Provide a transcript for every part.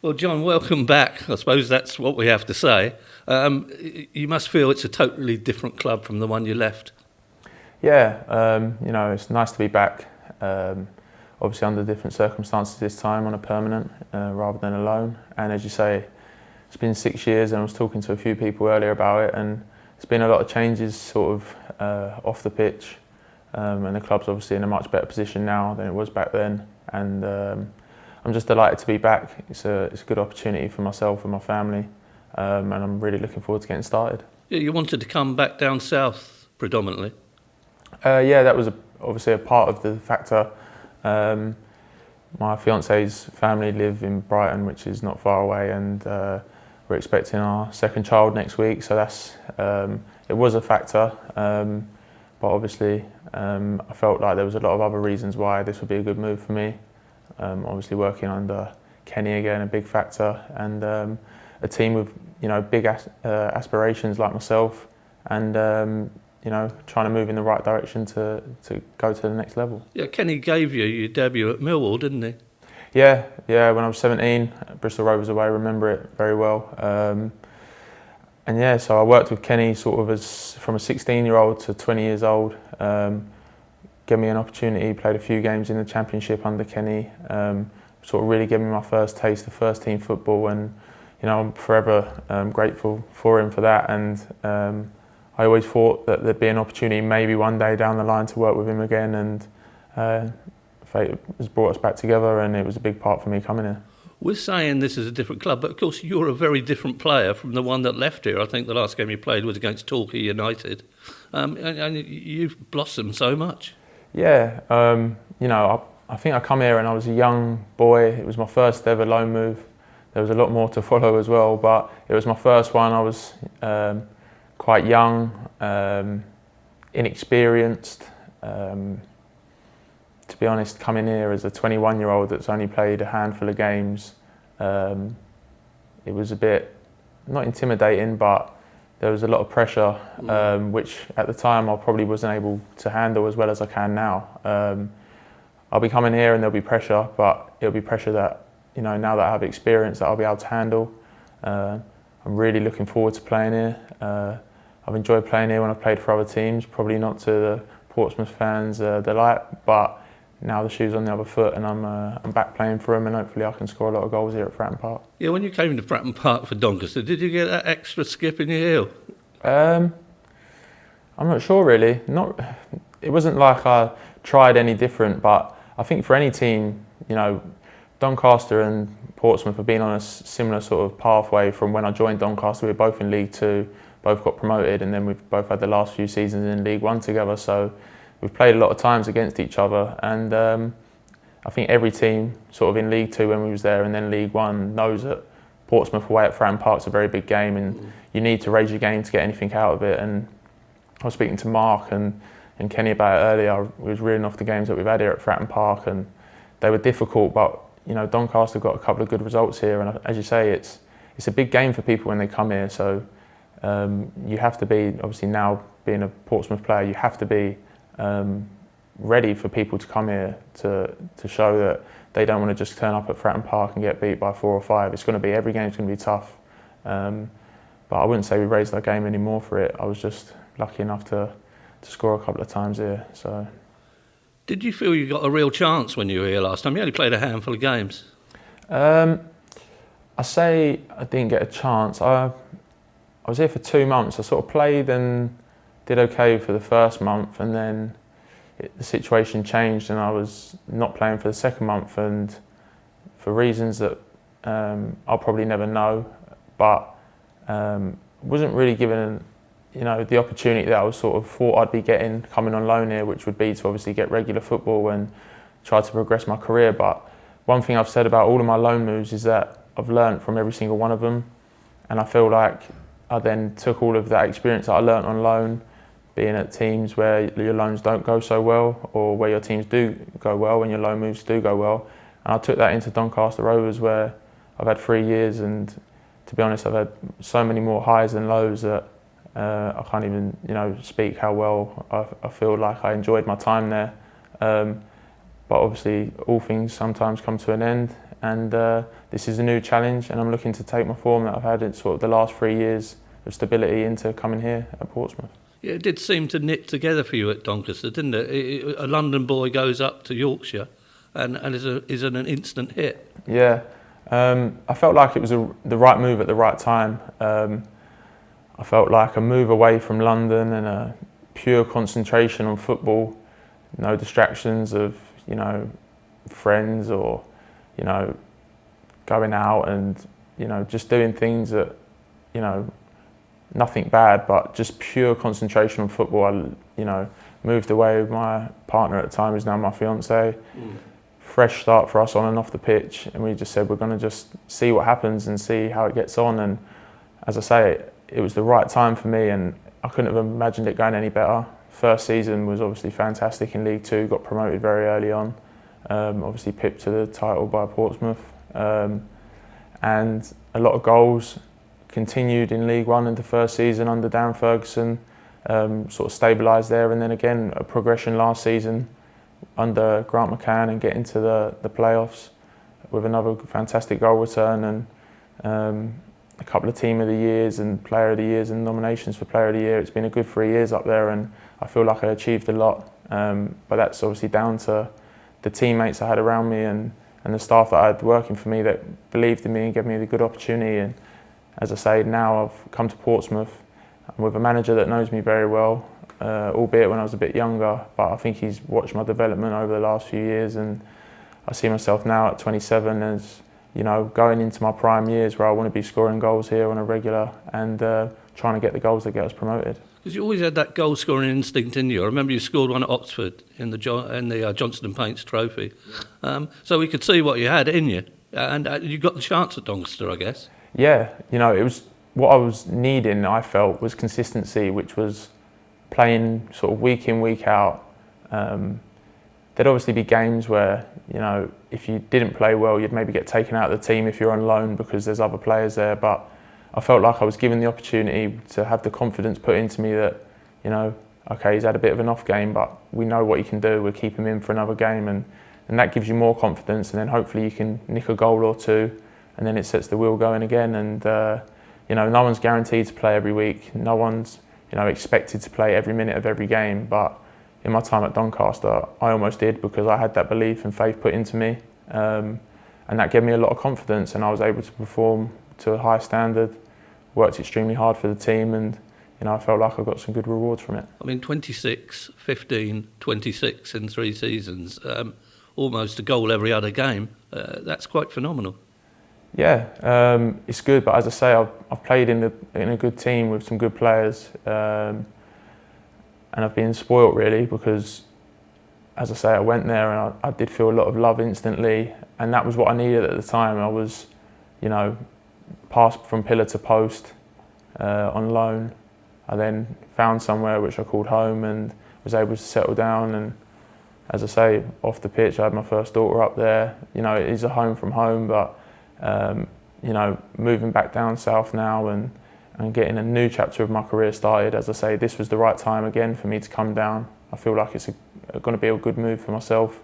Well, John, welcome back. I suppose that's what we have to say. You must feel it's a totally different club from the one you left. Yeah, it's nice to be back. Obviously under different circumstances this time on a permanent rather than a loan. And as you say, it's been 6 years, and I was talking to a few people earlier about it, and there's been a lot of changes sort of off the pitch. And the club's obviously in a much better position now than it was back then. And I'm just delighted to be back. It's a good opportunity for myself and my family, and I'm really looking forward to getting started. Yeah, you wanted to come back down south predominantly. Yeah, that was obviously a part of the factor. My fiance's family live in Brighton, which is not far away, and we're expecting our second child next week. So it was a factor, but obviously I felt like there was a lot of other reasons why this would be a good move for me. Obviously working under Kenny again, a big factor, and a team with big aspirations like myself, and trying to move in the right direction to go to the next level. Yeah, Kenny gave you your debut at Millwall, didn't he? Yeah. When I was 17, Bristol Rovers away, I remember it very well. And yeah, so I worked with Kenny sort of from a 16-year-old to 20 years old. Gave me an opportunity, played a few games in the Championship under Kenny. Sort of really gave me my first taste of first team football, and I'm forever grateful for him for that. And I always thought that there'd be an opportunity maybe one day down the line to work with him again, and fate has brought us back together, and it was a big part for me coming here. We're saying this is a different club, but of course you're a very different player from the one that left here. I think the last game you played was against Torquay United, and you've blossomed so much. Yeah, I think I come here and I was a young boy. It was my first ever loan move. There was a lot more to follow as well, but it was my first one. I was quite young, inexperienced. To be honest, coming here as a 21-year-old that's only played a handful of games, it was a bit, not intimidating, but there was a lot of pressure, which at the time I probably wasn't able to handle as well as I can now. I'll be coming here and there'll be pressure, but it'll be pressure that, now that I have experience, that I'll be able to handle. I'm really looking forward to playing here. I've enjoyed playing here when I've played for other teams, probably not to the Portsmouth fans' delight, but now the shoe's on the other foot, and I'm back playing for them, and hopefully I can score a lot of goals here at Fratton Park. Yeah, when you came to Fratton Park for Doncaster, did you get that extra skip in your heel? I'm not sure really. It wasn't like I tried any different, but I think for any team, Doncaster and Portsmouth have been on a similar sort of pathway from when I joined Doncaster. We were both in League Two, both got promoted, and then we've both had the last few seasons in League One together. So we've played a lot of times against each other, and I think every team sort of in League Two when we was there and then League One knows that Portsmouth away at Fratton Park's a very big game, and you need to raise your game to get anything out of it. And I was speaking to Mark and Kenny about it earlier. I was reading off the games that we've had here at Fratton Park, and they were difficult, but Doncaster got a couple of good results here, and as you say, it's a big game for people when they come here. So you have to be, obviously now being a Portsmouth player, you have to be ready for people to come here to show that they don't want to just turn up at Fratton Park and get beat by 4 or 5. It's going to be, every game's going to be tough. But I wouldn't say we raised our game anymore for it. I was just lucky enough to score a couple of times here. So, did you feel you got a real chance when you were here last time? You only played a handful of games. I say I didn't get a chance. I was here for 2 months. I sort of played and did okay for the first month, and then the situation changed and I was not playing for the second month, and for reasons that I'll probably never know, but wasn't really given the opportunity that I was sort of thought I'd be getting coming on loan here, which would be to obviously get regular football and try to progress my career. But one thing I've said about all of my loan moves is that I've learned from every single one of them, and I feel like I then took all of that experience that I learnt on loan, being at teams where your loans don't go so well, or where your teams do go well and your loan moves do go well. And I took that into Doncaster Rovers, where I've had 3 years, and to be honest, I've had so many more highs than lows that I can't even speak how well I feel like I enjoyed my time there. But obviously all things sometimes come to an end, and this is a new challenge, and I'm looking to take my form that I've had in sort of the last 3 years of stability into coming here at Portsmouth. Yeah, it did seem to knit together for you at Doncaster, didn't it? A London boy goes up to Yorkshire and is an instant hit. Yeah, I felt like it was the right move at the right time. I felt like a move away from London and a pure concentration on football, no distractions of, friends or, going out and, just doing things that, nothing bad, but just pure concentration on football. I, moved away with my partner at the time, who's now my fiance. Fresh start for us on and off the pitch, and we just said we're going to just see what happens and see how it gets on. And as I say, it was the right time for me, and I couldn't have imagined it going any better. First season was obviously fantastic in League Two, got promoted very early on, obviously pipped to the title by Portsmouth, and a lot of goals. Continued in League One in the first season under Darren Ferguson, sort of stabilised there, and then again a progression last season under Grant McCann and get into the playoffs with another fantastic goal return and a couple of Team of the Years and Player of the Years and nominations for Player of the Year. It's been a good 3 years up there, and I feel like I achieved a lot, but that's obviously down to the teammates I had around me and the staff that I had working for me that believed in me and gave me the good opportunity. And as I say, now I've come to Portsmouth. I'm with a manager that knows me very well, albeit when I was a bit younger, but I think he's watched my development over the last few years, and I see myself now at 27 as, going into my prime years where I want to be scoring goals here on a regular and trying to get the goals that get us promoted. Because you always had that goal-scoring instinct in you. I remember you scored one at Oxford in the Johnston Paints Trophy. So we could see what you had in you, and you got the chance at Doncaster, I guess. Yeah, it was what I was needing, I felt, was consistency, which was playing sort of week in, week out. There'd obviously be games where, if you didn't play well, you'd maybe get taken out of the team if you're on loan because there's other players there. But I felt like I was given the opportunity to have the confidence put into me that, okay, he's had a bit of an off game, but we know what he can do. We'll keep him in for another game. And that gives you more confidence. And then hopefully you can nick a goal or two, and then it sets the wheel going again. And, no one's guaranteed to play every week. No one's, expected to play every minute of every game. But in my time at Doncaster, I almost did because I had that belief and faith put into me. And that gave me a lot of confidence, and I was able to perform to a high standard, worked extremely hard for the team, and I felt like I got some good rewards from it. I mean, 26, 15, 26 in 3 seasons, almost a goal every other game. That's quite phenomenal. Yeah, it's good, but as I say, I've played in a good team with some good players, and I've been spoilt really because, as I say, I went there and I did feel a lot of love instantly, and that was what I needed at the time. I was, passed from pillar to post on loan. I then found somewhere which I called home and was able to settle down. And as I say, off the pitch, I had my first daughter up there. It is a home from home, but moving back down south now and getting a new chapter of my career started. As I say, this was the right time again for me to come down. I feel like it's going to be a good move for myself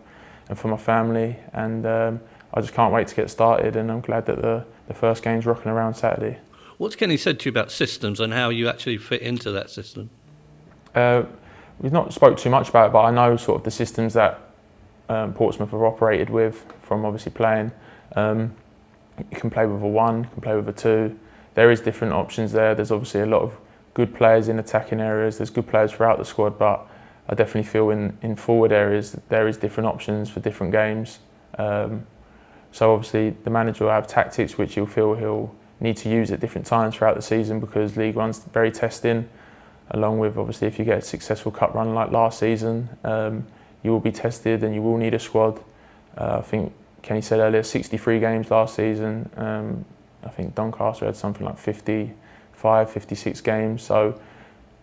and for my family, and I just can't wait to get started, and I'm glad that the first game's rocking around Saturday. What's Kenny said to you about systems and how you actually fit into that system? We've not spoke too much about it, but I know sort of the systems that Portsmouth have operated with from obviously playing. You can play with a 1, you can play with a 2. There is different options there. There's obviously a lot of good players in attacking areas. There's good players throughout the squad, but I definitely feel in forward areas there is different options for different games. So obviously the manager will have tactics which he'll need to use at different times throughout the season because League One's very testing, along with obviously if you get a successful cup run like last season, you will be tested and you will need a squad. I think Kenny said earlier, 63 games last season. I think Doncaster had something like 55, 56 games. So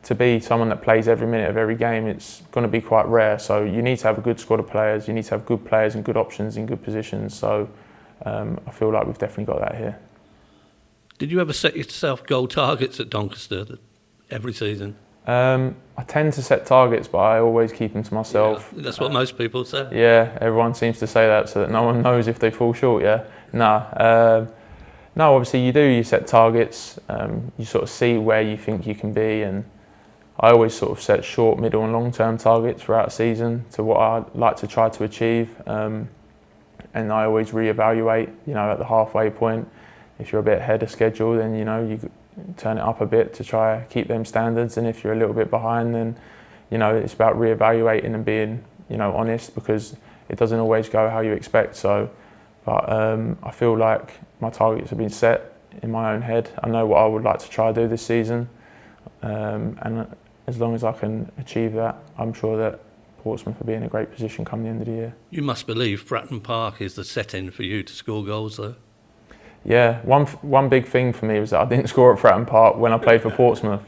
to be someone that plays every minute of every game, it's going to be quite rare. So you need to have a good squad of players. You need to have good players and good options in good positions. So I feel like we've definitely got that here. Did you ever set yourself goal targets at Doncaster every season? I tend to set targets, but I always keep them to myself. Yeah, that's what most people say. Yeah, everyone seems to say that so that no one knows if they fall short, yeah. No. No, obviously you set targets, you sort of see where you think you can be, and I always sort of set short, middle and long-term targets throughout the season to what I'd like to try to achieve, and I always reevaluate, at the halfway point. If you're a bit ahead of schedule, then, you turn it up a bit to try keep them standards, and if you're a little bit behind, then, it's about reevaluating and being, honest, because it doesn't always go how you expect. So, but I feel like my targets have been set in my own head. I know what I would like to try to do this season, and as long as I can achieve that, I'm sure that Portsmouth will be in a great position come the end of the year. You must believe Fratton Park is the setting for you to score goals, though. Yeah, one big thing for me was that I didn't score at Fratton Park when I played for Portsmouth.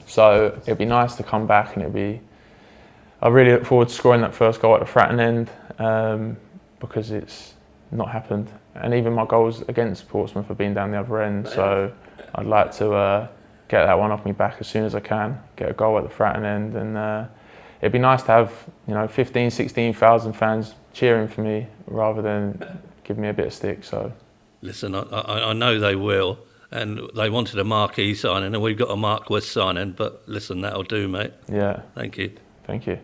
So it'd be nice to come back, and I really look forward to scoring that first goal at the Fratton end, because it's not happened. And even my goals against Portsmouth have been down the other end, so I'd like to get that one off me back as soon as I can, get a goal at the Fratton end, and it'd be nice to have 15, 16,000 fans cheering for me rather than give me a bit of stick. So, listen, I know they will, and they wanted a Marquis signing, and we've got a Marquis signing, but listen, that'll do, mate. Yeah. Thank you. Thank you.